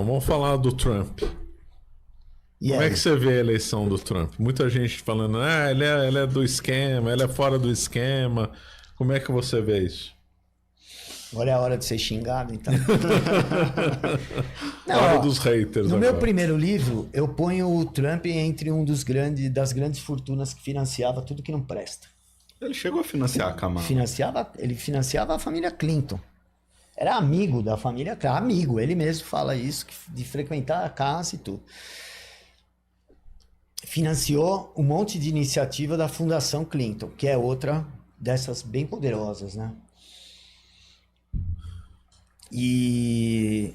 vamos falar do Trump. Como é que você vê a eleição do Trump? Muita gente falando, ele é do esquema, ele é fora do esquema. Como é que você vê isso? Agora é a hora de ser xingado, então. Não, hora dos haters. No agora. meu primeiro livro, eu ponho o Trump entre das grandes fortunas que financiava tudo que não presta. Ele chegou a financiar a Kamala. Ele financiava a família Clinton. Era amigo da família Clinton. Amigo, ele mesmo fala isso, de frequentar a casa e tudo. Financiou um monte de iniciativa da Fundação Clinton, que é outra dessas bem poderosas, né? E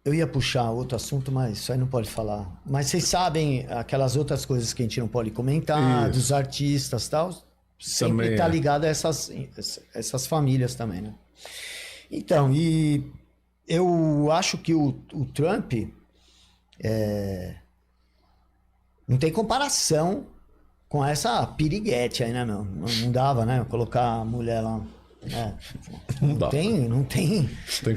eu ia puxar outro assunto, mas isso aí não pode falar. Mas vocês sabem aquelas outras coisas que a gente não pode comentar, dos artistas e tal, sempre está ligado a essas famílias também, né? Então, e eu acho que o Trump não tem comparação com essa piriguete aí, né, meu? Não dava, né? Colocar a mulher lá. Não tem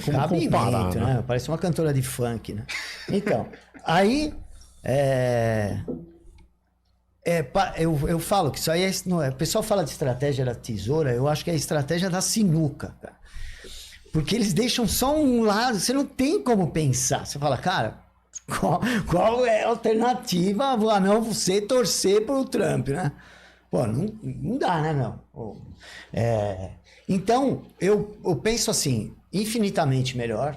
como comparar, né? Parece uma cantora de funk, né? Então, aí eu falo que isso aí o pessoal fala de estratégia da tesoura, eu acho que é a estratégia da sinuca, cara. Porque eles deixam só um lado, você não tem como pensar. Você fala, cara, qual é a alternativa a não você torcer pro Trump, né? Pô, não dá, né, meu? Então, eu penso assim, infinitamente melhor,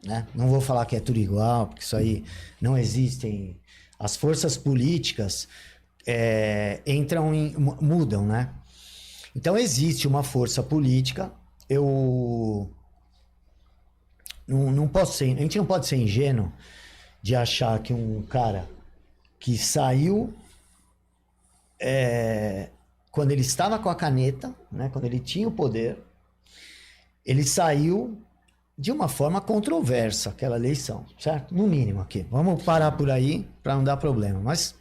né? Não vou falar que é tudo igual, porque isso aí não existem. As forças políticas mudam, né? Então, existe uma força política, a gente não pode ser ingênuo de achar que um cara que saiu quando ele estava com a caneta, né, quando ele tinha o poder, ele saiu de uma forma controversa, aquela eleição, certo? No mínimo aqui. Vamos parar por aí para não dar problema, mas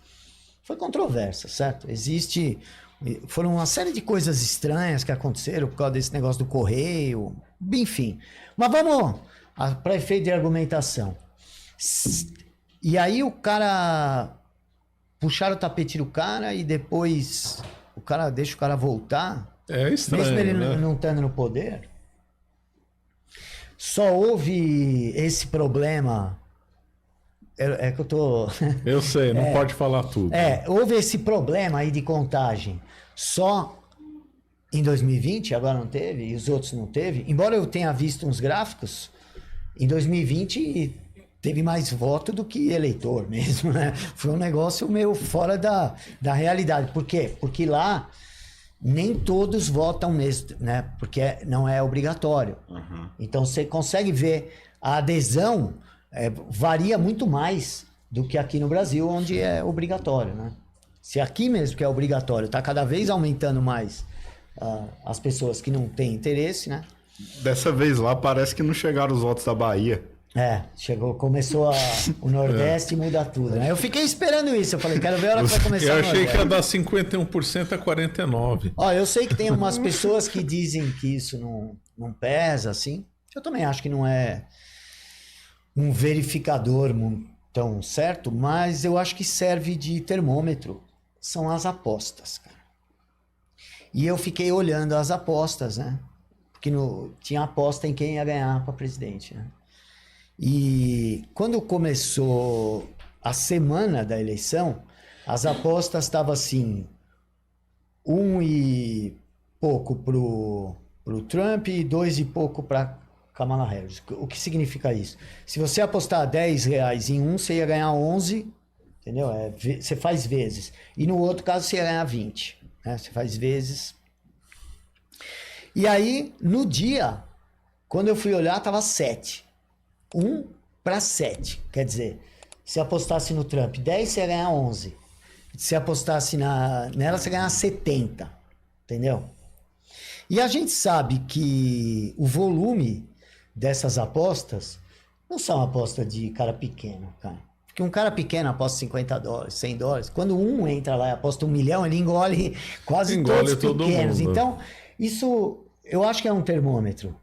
foi controversa, certo? Foram uma série de coisas estranhas que aconteceram por causa desse negócio do correio, enfim. Mas vamos para efeito de argumentação. E aí puxaram o tapete do cara e depois deixa o cara voltar. É estranho, mesmo ele né? não estando no poder. Só houve esse problema. É que eu tô. Eu sei, não pode falar tudo. Houve esse problema aí de contagem só em 2020, agora não teve, e os outros não teve. Embora eu tenha visto uns gráficos, em 2020 teve mais voto do que eleitor mesmo, né? Foi um negócio meio fora da realidade. Por quê? Porque lá nem todos votam mesmo, né? Porque não é obrigatório. Uhum. Então você consegue ver a adesão varia muito mais do que aqui no Brasil, onde é obrigatório, né? Se aqui mesmo que é obrigatório, está cada vez aumentando mais as pessoas que não têm interesse, né? Dessa vez lá parece que não chegaram os votos da Bahia. Começou o Nordeste e muda tudo, né? Eu fiquei esperando isso, eu falei, quero ver a hora que vai começar Eu achei que ia dar 51% a 49%. Eu sei que tem umas pessoas que dizem que isso não pesa, assim. Eu também acho que não é um verificador tão certo, mas eu acho que serve de termômetro. São as apostas, cara. E eu fiquei olhando as apostas, né? Porque tinha aposta em quem ia ganhar para presidente, né? E quando começou a semana da eleição, as apostas estavam assim, 1 e pouco pro Trump e 2 e pouco para Kamala Harris. O que significa isso? Se você apostar R$10 em um, você ia ganhar 11, entendeu? Você faz vezes. E no outro caso, você ia ganhar 20, né? Você faz vezes. E aí, no dia, quando eu fui olhar, estava 7. 1 para 7. Quer dizer, se apostasse no Trump 10, você ia ganhar 11. Se apostasse nela, você ia ganhar 70. Entendeu? E a gente sabe que o volume dessas apostas não são apostas de cara pequeno, cara. Porque um cara pequeno aposta $50, $100. Quando um entra lá e aposta $1 milhão, ele engole quase todos os pequenos. Então, isso eu acho que é um termômetro.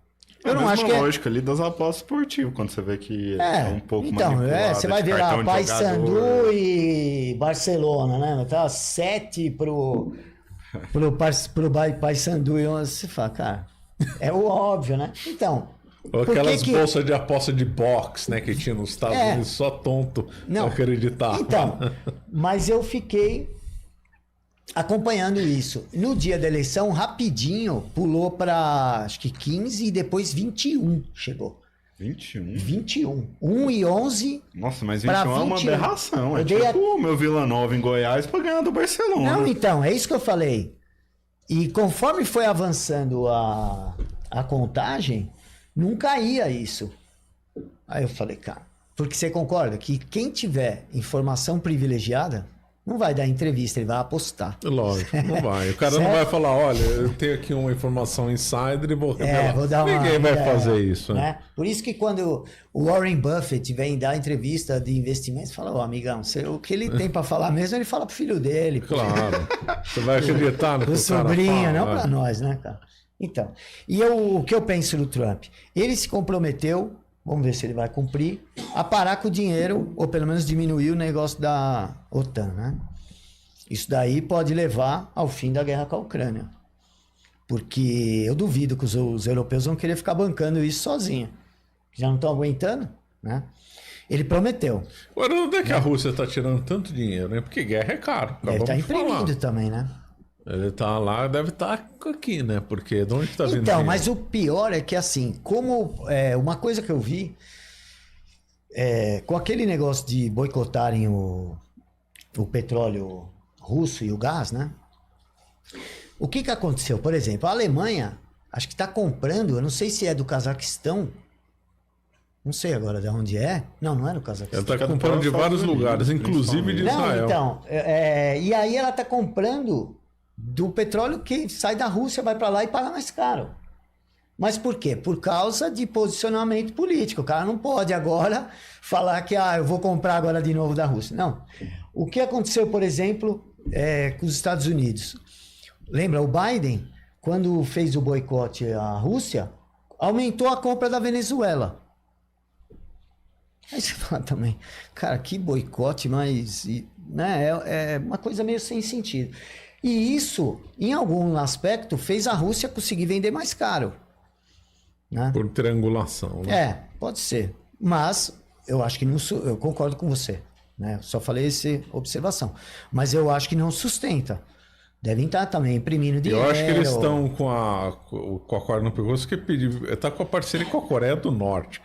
Eu não acho que lógica ali das apostas esportivas, quando você vê que é um pouco manipulado. Você vai ver lá Paysandu e Barcelona, né? Tá 7 pro Paysandu e 11. Você fala, cara, é o óbvio, né? Então... Ou aquelas bolsas de aposta de boxe, né? Que tinha nos Estados Unidos, só tonto não acreditava. Então, mas eu fiquei acompanhando isso. No dia da eleição, rapidinho, pulou para acho que 15 e depois 21 chegou. 21? 21. 1 e 11. Nossa, mas 21 é uma aberração. É tipo o meu Vila Nova em Goiás para ganhar do Barcelona. Não, então, é isso que eu falei. E conforme foi avançando a contagem, não caía isso. Aí eu falei, cara, porque você concorda que quem tiver informação privilegiada não vai dar entrevista, ele vai apostar. Lógico, não vai. O cara não vai falar, olha, eu tenho aqui uma informação insider e vou revelar. Vou dar Ninguém vai fazer isso. Né? Por isso que quando o Warren Buffett vem dar entrevista de investimentos, fala, amigão, o que ele tem para falar mesmo, ele fala pro filho dele. Claro. Você vai acreditar no que o sobrinho, fala, não para nós, né, cara? Então, o que eu penso do Trump? Ele se comprometeu, vamos ver se ele vai cumprir, a parar com o dinheiro, ou pelo menos diminuir o negócio da OTAN, né? Isso daí pode levar ao fim da guerra com a Ucrânia. Porque eu duvido que os europeus vão querer ficar bancando isso sozinho. Já não estão aguentando, né? Ele prometeu. Agora, onde é que a Rússia está tirando tanto dinheiro, né? Porque guerra é caro. Ele está imprimindo também, né? Ele tá lá, deve estar aqui, né? Porque de onde está vindo? Então, mas o pior é que assim, como uma coisa que eu vi, com aquele negócio de boicotarem o petróleo russo e o gás, né? O que aconteceu? Por exemplo, a Alemanha, acho que está comprando, eu não sei se é do Cazaquistão, não sei agora de onde é. Não é do Cazaquistão. Ela está comprando de vários lugares, inclusive de Israel. Não, então, e aí ela está comprando do petróleo que sai da Rússia, vai para lá e paga mais caro. Mas por quê? Por causa de posicionamento político. O cara não pode agora falar que eu vou comprar agora de novo da Rússia. Não. O que aconteceu, por exemplo, com os Estados Unidos? Lembra, o Biden, quando fez o boicote à Rússia, aumentou a compra da Venezuela. Aí você fala também, cara, que boicote, mas né, é uma coisa meio sem sentido. E isso, em algum aspecto, fez a Rússia conseguir vender mais caro. Né? Por triangulação. Né? Pode ser. Mas eu acho que não... Eu concordo com você. Né? Só falei essa observação. Mas eu acho que não sustenta. Devem estar também imprimindo dinheiro. Eu acho que eles estão com a corda no pescoço, que está com a parceria com a Coreia do Norte.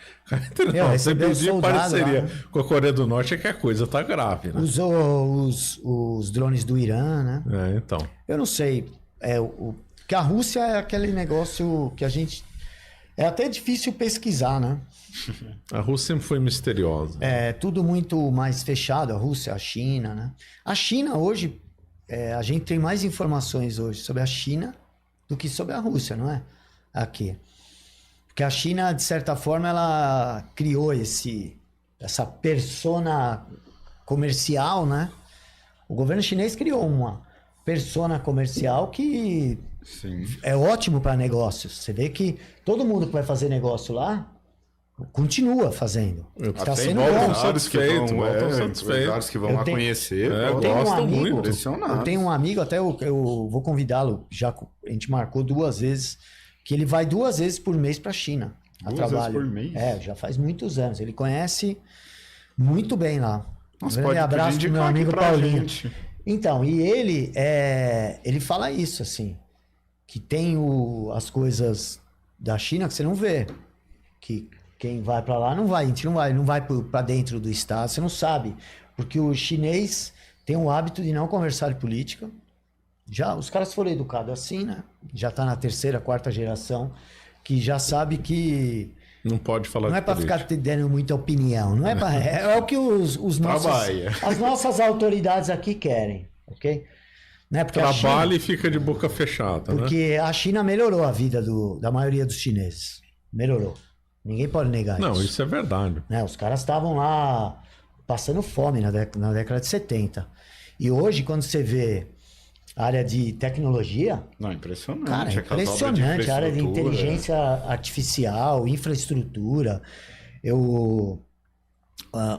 Você pedir parceria com a Coreia do Norte é que a coisa está grave. Né? Usou os drones do Irã, né? Então. Eu não sei. Que a Rússia é aquele negócio que a gente... É até difícil pesquisar, né? A Rússia sempre foi misteriosa. É tudo muito mais fechado, a Rússia, a China, né? A China hoje... a gente tem mais informações hoje sobre a China do que sobre a Rússia, não é? Aqui. Porque a China, de certa forma, ela criou essa persona comercial, né? O governo chinês criou uma persona comercial que é ótimo para negócios. Você vê que todo mundo que vai fazer negócio lá continua fazendo. Está sendo bom. Satisfeitos que vão lá conhecer. Gostam muito. Impressionado. Eu tenho um amigo, até eu vou convidá-lo, já a gente marcou 2 vezes, que ele vai 2 vezes por mês para a China. 2 vezes por mês? Já faz muitos anos. Ele conhece muito bem lá. Nossa, um abraço pro meu amigo Paulinho. Gente. Então, e ele fala isso, assim, que tem as coisas da China que você não vê, que quem vai para lá não vai, a gente não vai para dentro do estado, você não sabe, porque o chinês tem o hábito de não conversar de política. Já os caras foram educados assim, né? Já tá na 3ª, 4ª geração que já sabe que não pode falar. Não é para ficar te dando muita opinião, não é para é o que as nossas autoridades aqui querem, ok? Né? Porque trabalha e fica de boca fechada. Porque a China melhorou a vida da maioria dos chineses, melhorou. Ninguém pode negar isso. Não, isso é verdade. Né? Os caras estavam lá passando fome na década de 70. E hoje, quando você vê área de tecnologia. Não, impressionante. Cara, impressionante. A área de inteligência artificial, infraestrutura.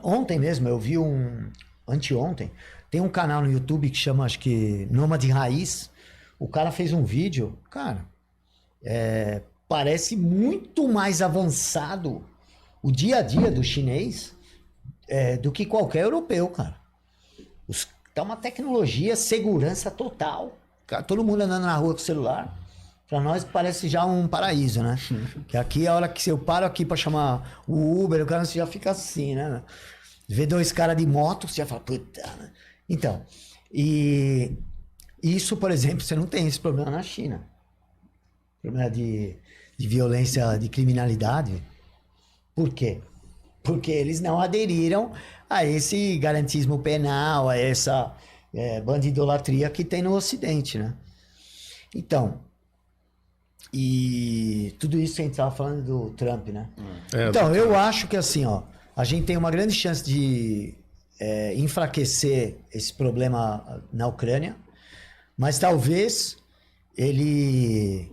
Ontem mesmo eu vi anteontem, tem um canal no YouTube que chama, acho que, Nômade Raiz. O cara fez um vídeo, cara, parece muito mais avançado o dia a dia do chinês do que qualquer europeu, cara. Tá uma tecnologia, segurança total. Cara, todo mundo andando na rua com o celular. Pra nós parece já um paraíso, né? Que aqui, a hora que eu paro aqui pra chamar o Uber, o cara já fica assim, né? Vê 2 caras de moto, você já fala, puta, né? Então, e isso, por exemplo, você não tem esse problema na China. Problema de violência, de criminalidade. Por quê? Porque eles não aderiram a esse garantismo penal, a essa bandidolatria que tem no Ocidente, né? Então, e tudo isso a gente estava falando do Trump, né? Então, eu acho que assim, ó, a gente tem uma grande chance de enfraquecer esse problema na Ucrânia, mas talvez ele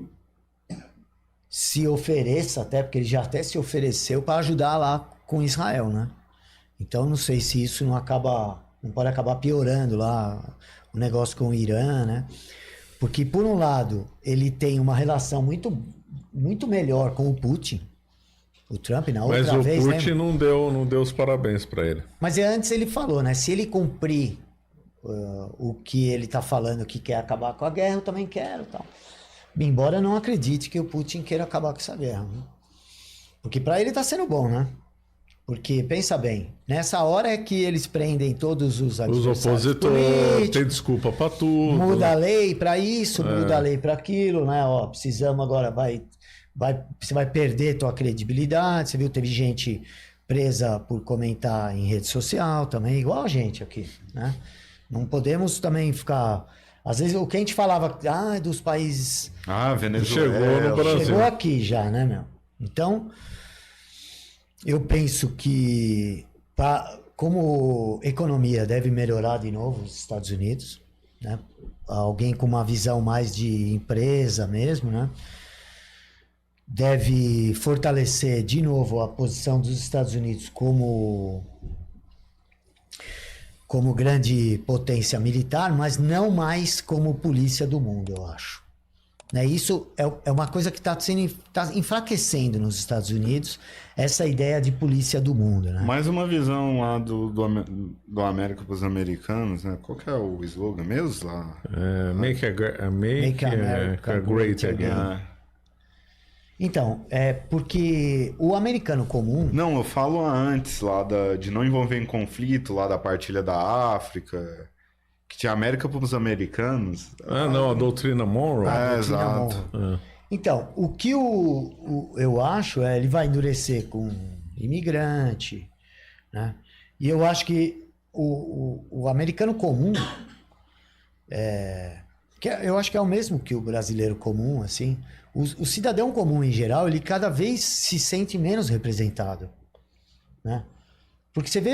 se ofereça, até porque ele já até se ofereceu para ajudar lá com Israel, né? Então não sei se isso não pode acabar piorando lá o negócio com o Irã, né? Porque por um lado ele tem uma relação muito, muito melhor com o Putin, o Trump na outra vez, mas o Putin não deu os parabéns para ele. Mas antes ele falou, né? Se ele cumprir o que ele tá falando, que quer acabar com a guerra, eu também quero, tal. Embora eu não acredite que o Putin queira acabar com essa guerra, né? Porque para ele tá sendo bom, né? Porque, pensa bem, nessa hora é que eles prendem todos os opositores, tem desculpa para tudo. Muda a lei para isso, muda a lei para aquilo, né? Ó, precisamos agora, você vai perder tua credibilidade. Você viu, teve gente presa por comentar em rede social também, igual a gente aqui, né? Não podemos também ficar... Às vezes o que a gente falava, dos países... Venezuela. Chegou no Brasil. Chegou aqui já, né, meu? Então... Eu penso que, como economia deve melhorar de novo os Estados Unidos, né? Alguém com uma visão mais de empresa mesmo, né? Deve fortalecer de novo a posição dos Estados Unidos como grande potência militar, mas não mais como polícia do mundo, eu acho. Isso é uma coisa que está enfraquecendo nos Estados Unidos, essa ideia de polícia do mundo, né? Mais uma visão lá do América para os americanos, né? Qual que é o slogan mesmo lá? Make America Great Again. Então, porque o americano comum... Não, eu falo antes lá de não envolver em conflito, lá da partilha da África... Que tinha América para os americanos. Não, a doutrina Monroe. Exato. Monroe. Então, o que eu acho ele vai endurecer com imigrante, né? E eu acho que o americano comum, eu acho que é o mesmo que o brasileiro comum, assim. O cidadão comum, em geral, ele cada vez se sente menos representado, né? Porque você vê,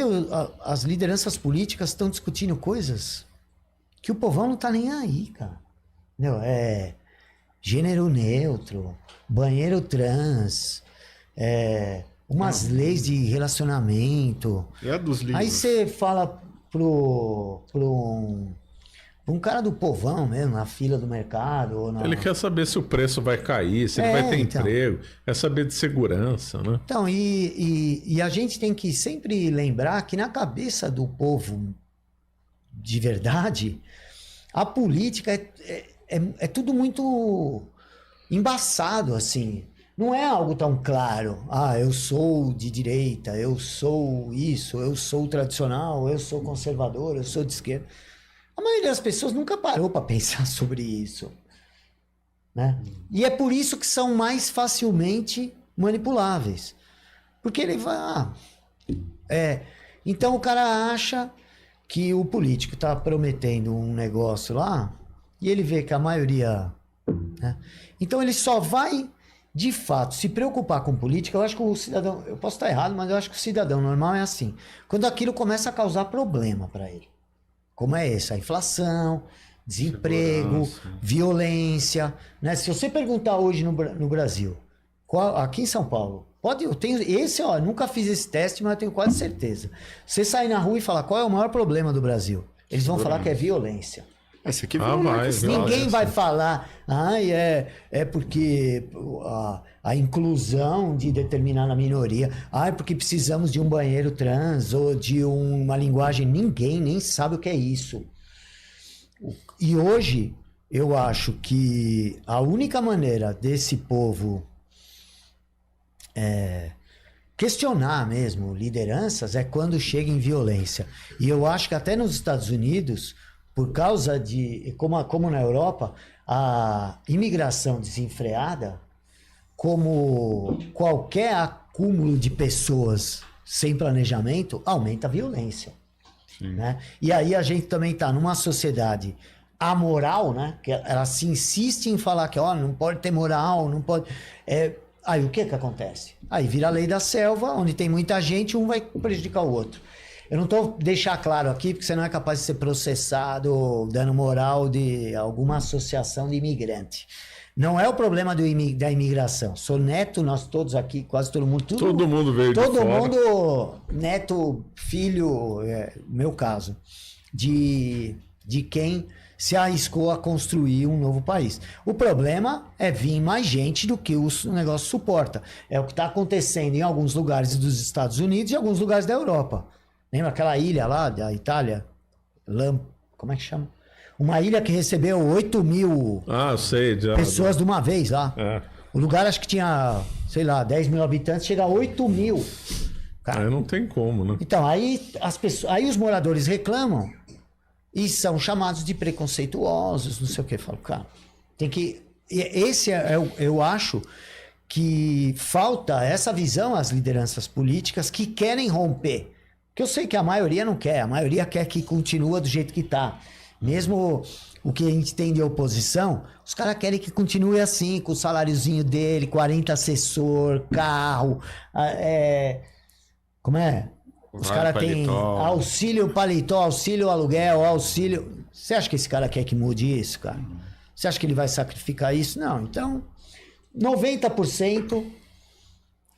as lideranças políticas estão discutindo coisas... que o povão não tá nem aí, cara. Não, gênero neutro, banheiro trans, umas leis de relacionamento. Dos livros. Aí você fala pro um cara do povão mesmo, na fila do mercado. Ou Ele quer saber se o preço vai cair, se ele vai ter emprego, quer saber de segurança, né? Então, e a gente tem que sempre lembrar que na cabeça do povo de verdade, a política é tudo muito embaçado, assim. Não é algo tão claro. Eu sou de direita, eu sou isso, eu sou tradicional, eu sou conservador, eu sou de esquerda. A maioria das pessoas nunca parou para pensar sobre isso, né? E é por isso que são mais facilmente manipuláveis. Porque ele vai... Então o cara acha... que o político está prometendo um negócio lá e ele vê que a maioria... Né? Então ele só vai, de fato, se preocupar com política. Eu acho que o cidadão... Eu posso estar errado, mas eu acho que o cidadão normal é assim. Quando aquilo começa a causar problema para ele. Como é essa? A inflação, desemprego, violência, né? Se você perguntar hoje no Brasil, aqui em São Paulo, eu tenho nunca fiz esse teste, mas eu tenho quase certeza. Você sair na rua e falar qual é o maior problema do Brasil, eles vão falar que é violência. Esse aqui Ninguém vai falar, é porque a inclusão de determinada minoria, é porque precisamos de um banheiro trans ou de uma linguagem. Ninguém nem sabe o que é isso. E hoje, eu acho que a única maneira desse povo questionar mesmo lideranças é quando chega em violência. E eu acho que até nos Estados Unidos, por causa de, como na Europa, a imigração desenfreada, como qualquer acúmulo de pessoas sem planejamento, aumenta a violência. Né? E aí a gente também está numa sociedade amoral, né? Que ela se insiste em falar que não pode ter moral, não pode... Aí o que acontece? Aí vira a lei da selva, onde tem muita gente, um vai prejudicar o outro. Eu não estou deixar claro aqui, porque você não é capaz de ser processado dando moral de alguma associação de imigrante. Não é o problema da imigração. Sou neto, nós todos aqui, quase todo mundo... Todo mundo veio de fora. Todo mundo, neto, filho, meu caso, de quem se arriscou a construir um novo país. O problema é vir mais gente do que o negócio suporta. É o que está acontecendo em alguns lugares dos Estados Unidos e alguns lugares da Europa. Lembra aquela ilha lá da Itália? Como é que chama? Uma ilha que recebeu 8 mil pessoas de uma vez lá. O lugar acho que tinha, sei lá, 10 mil habitantes, chega a 8 mil. Cara, não tem como, né? Então, aí os moradores reclamam e são chamados de preconceituosos, não sei o que. Eu falo, cara, tem que... eu acho que falta essa visão às lideranças políticas que querem romper. Porque eu sei que a maioria não quer, a maioria quer que continue do jeito que está. Mesmo o que a gente tem de oposição, os caras querem que continue assim, com o saláriozinho dele, 40 assessor, carro, como é? Os caras têm auxílio paletó, auxílio aluguel, auxílio... Você acha que esse cara quer que mude isso, cara? Você acha que ele vai sacrificar isso? Não, então 90%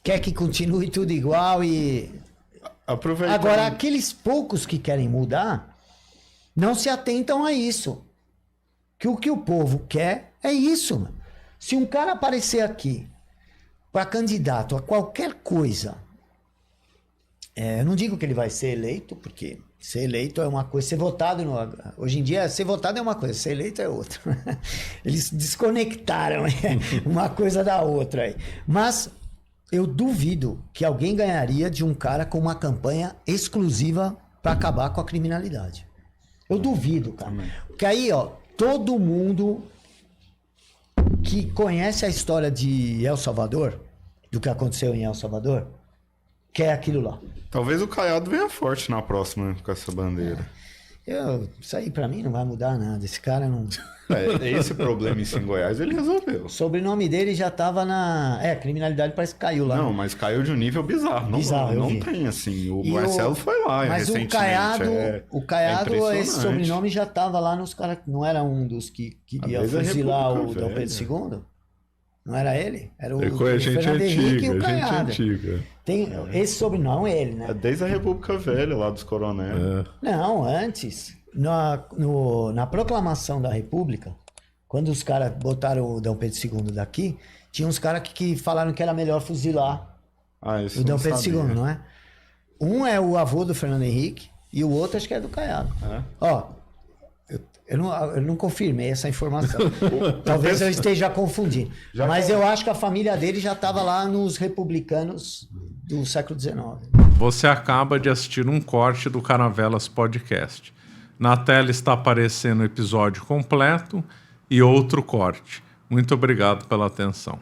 quer que continue tudo igual e... Agora, aqueles poucos que querem mudar não se atentam a isso. Que o que o povo quer é isso, mano. Se um cara aparecer aqui para candidato a qualquer coisa, eu não digo que ele vai ser eleito, porque ser eleito é uma coisa, ser votado... Hoje em dia, ser votado é uma coisa, ser eleito é outra. Eles desconectaram uma coisa da outra aí. Mas... eu duvido que alguém ganharia de um cara com uma campanha exclusiva para acabar com a criminalidade. Eu duvido, cara. Porque aí, todo mundo que conhece a história de El Salvador, do que aconteceu em El Salvador, quer aquilo lá. Talvez o Caiado venha forte na próxima com essa bandeira. Isso aí pra mim não vai mudar nada. Esse cara não... Esse problema em Goiás ele resolveu. O sobrenome dele já tava na... criminalidade parece que caiu lá. Não, mas caiu de um nível bizarro. Não tem assim. O Marcelo foi lá mas recentemente. O Caiado, esse sobrenome já tava lá nos caras... Não era um dos que queria fuzilar o Dom Pedro II? Não era ele? Era o Fernando Henrique e o Caiado. Tem esse sobrenome, ele, né? Desde a República Velha, lá dos coronéis. Não, antes... Na proclamação da República, quando os caras botaram o Dom Pedro II daqui, tinha uns caras que falaram que era melhor fuzilar o Dom Pedro II, não é? Um é o avô do Fernando Henrique e o outro acho que é do Caiado. Eu não confirmei essa informação. Talvez eu esteja confundindo. Mas eu acho que a família dele já estava lá nos republicanos do século XIX. Você acaba de assistir um corte do Caravelas Podcast. Na tela está aparecendo o episódio completo e outro corte. Muito obrigado pela atenção.